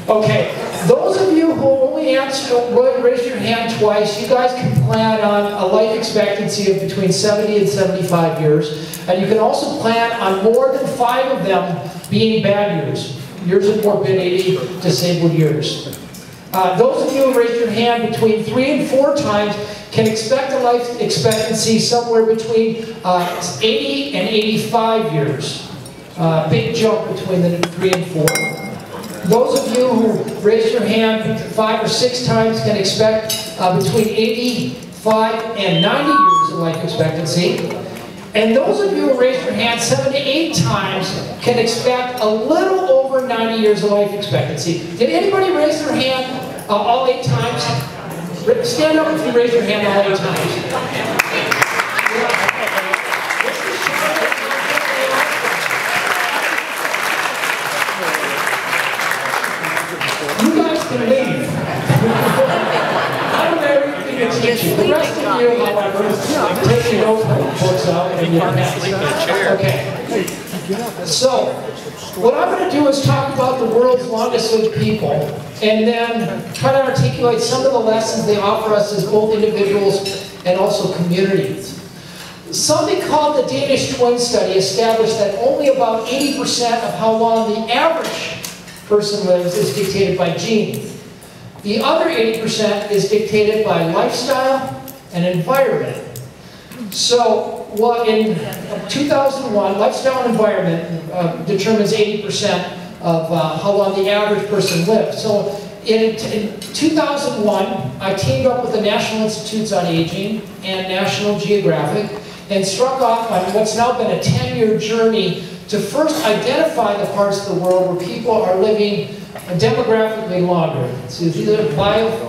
Okay, those of you who only raise your hand twice, you guys can plan on a life expectancy of between 70 and 75 years. And you can also plan on more than 5 of them being bad years. Years of morbidity, disabled years. Those of you who raise your hand between 3 and 4 times can expect a life expectancy somewhere between 80 and 85 years. Big jump between the 3 and 4. Those of you who raise your hand 5 or 6 times can expect between 85 and 90 years of life expectancy. And those of you who raise your hand 7 to 8 times can expect a little over 90 years of life expectancy. Did anybody raise their hand all 8 times? Stand up if you raise your hand all 8 times. You guys can leave. I don't know everything to teach you. The rest of you, however, take your notebooks out and your pens. Okay. So, what I'm going to do is talk about the world's longest lived people, and then try to articulate some of the lessons they offer us as both individuals and also communities. Something called the Danish twin study established that only about 80% of how long the average person lives is dictated by genes. The other 80% is dictated by lifestyle and environment. So, in 2001, lifestyle and environment determines 80% of how long the average person lives. So, in 2001, I teamed up with the National Institutes on Aging and National Geographic and struck off on what's now been a 10-year journey to first identify the parts of the world where people are living demographically longer. So these are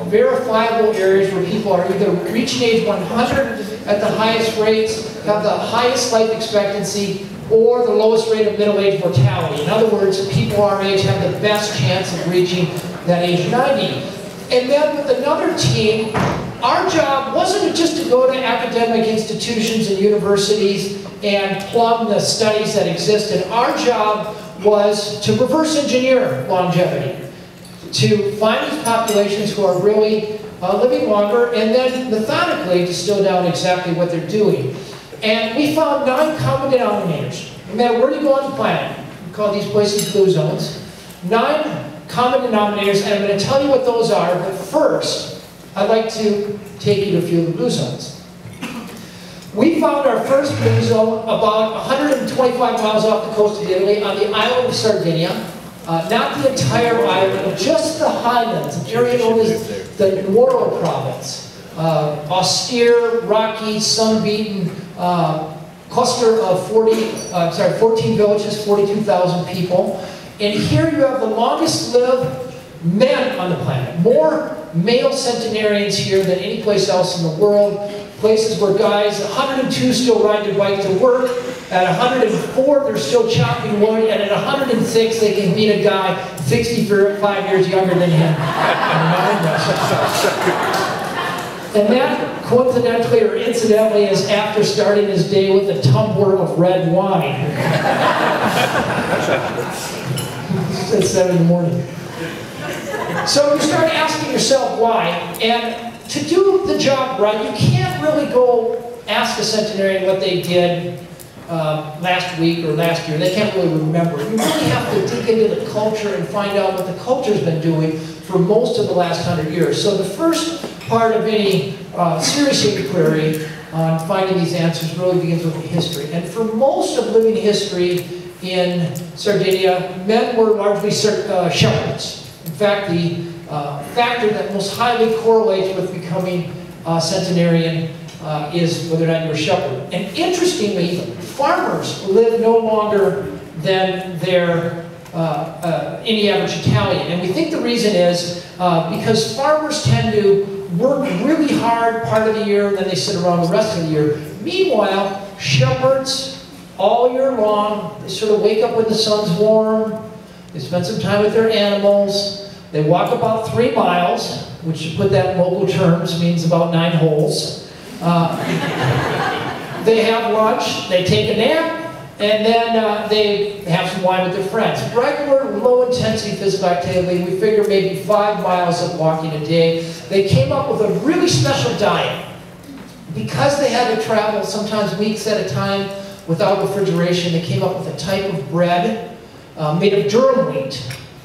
verifiable areas where people are either reaching age 100 at the highest rates, have the highest life expectancy, or the lowest rate of middle-age mortality. In other words, people our age have the best chance of reaching that age 90. And then with another team, our job wasn't just to go to academic institutions and universities and plumb the studies that existed. Our job was to reverse engineer longevity, to find these populations who are really living longer, and then methodically distill down exactly what they're doing. And we found 9 common denominators. No matter where you go on the planet, we call these places blue zones. 9 common denominators, and I'm going to tell you what those are, but first, I'd like to take you to a few of the blue zones. We found our first blue zone about 125 miles off the coast of Italy on the island of Sardinia. Not the entire island, but just the highlands, an area known as the Nuoro province. Austere, rocky, sun-beaten cluster of 14 villages, 42,000 people. And here you have the longest lived men on the planet. More male centenarians here than any place else in the world. Places where guys, 102 still ride their bike to work. At 104, they're still chopping wood. And at 106, they can beat a guy 65 years younger than him. And that, coincidentally or incidentally, is after starting his day with a tumbler of red wine. At 7 in the morning. So you start asking yourself why, and to do the job right, you can't really go ask a centenarian what they did last week or last year. They can't really remember. You really have to dig into the culture and find out what the culture's been doing for most of the last 100 years. So the first part of any serious inquiry on finding these answers really begins with the history. And for most of living history in Sardinia, men were largely shepherds. In fact, the factor that most highly correlates with becoming a centenarian is whether or not you're a shepherd. And interestingly, farmers live no longer than any average Italian. And we think the reason is because farmers tend to work really hard part of the year, and then they sit around the rest of the year. Meanwhile, shepherds, all year long, they sort of wake up when the sun's warm, they spend some time with their animals, they walk about 3 miles, which to put that in local terms means about 9 holes. They have lunch, they take a nap, And then they have some wine with their friends. Regular, low-intensity physical activity, we figure maybe 5 miles of walking a day. They came up with a really special diet. Because they had to travel sometimes weeks at a time without refrigeration, they came up with a type of bread made of durum wheat,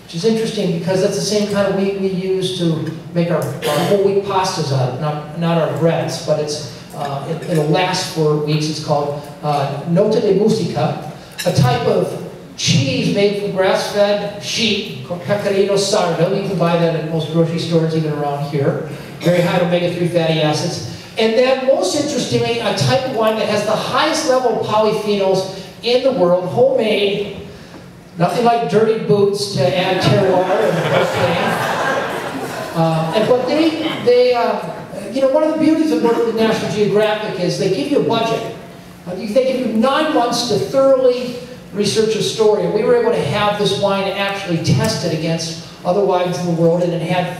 which is interesting because that's the same kind of wheat we use to make our whole wheat pastas out of, not our breads, but it'll last for weeks. It's called Nota de Musica, a type of cheese made from grass-fed sheep called Pecorino Sardo. You can buy that at most grocery stores even around here. Very high omega-3 fatty acids. And then, most interestingly, a type of wine that has the highest level of polyphenols in the world, homemade, nothing like dirty boots to add terroir and propane. But you know, one of the beauties of working with National Geographic is they give you a budget. They give you 9 months to thoroughly research a story. And we were able to have this wine actually tested against other wines in the world, and it had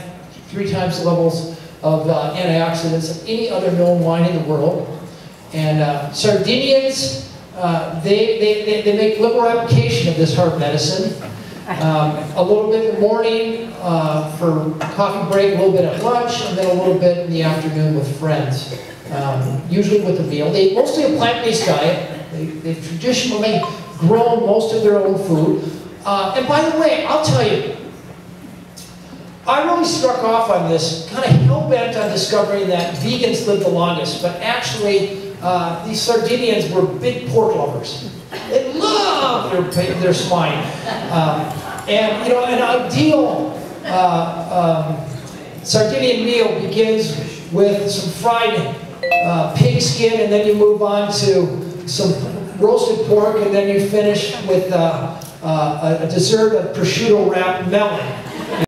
3 times the levels of antioxidants of any other known wine in the world. And Sardinians, they make liberal application of this herb medicine. A little bit in the morning for coffee break, a little bit at lunch, and then a little bit in the afternoon with friends, usually with a meal. They mostly a plant-based diet. They've traditionally grown most of their own food. And by the way, I'll tell you, I really struck off on this, kind of hell-bent on discovering that vegans live the longest, but actually these Sardinians were big pork lovers. They love their swine. And you know, an ideal Sardinian meal begins with some fried pig skin, and then you move on to some roasted pork, and then you finish with a dessert of prosciutto wrapped melon.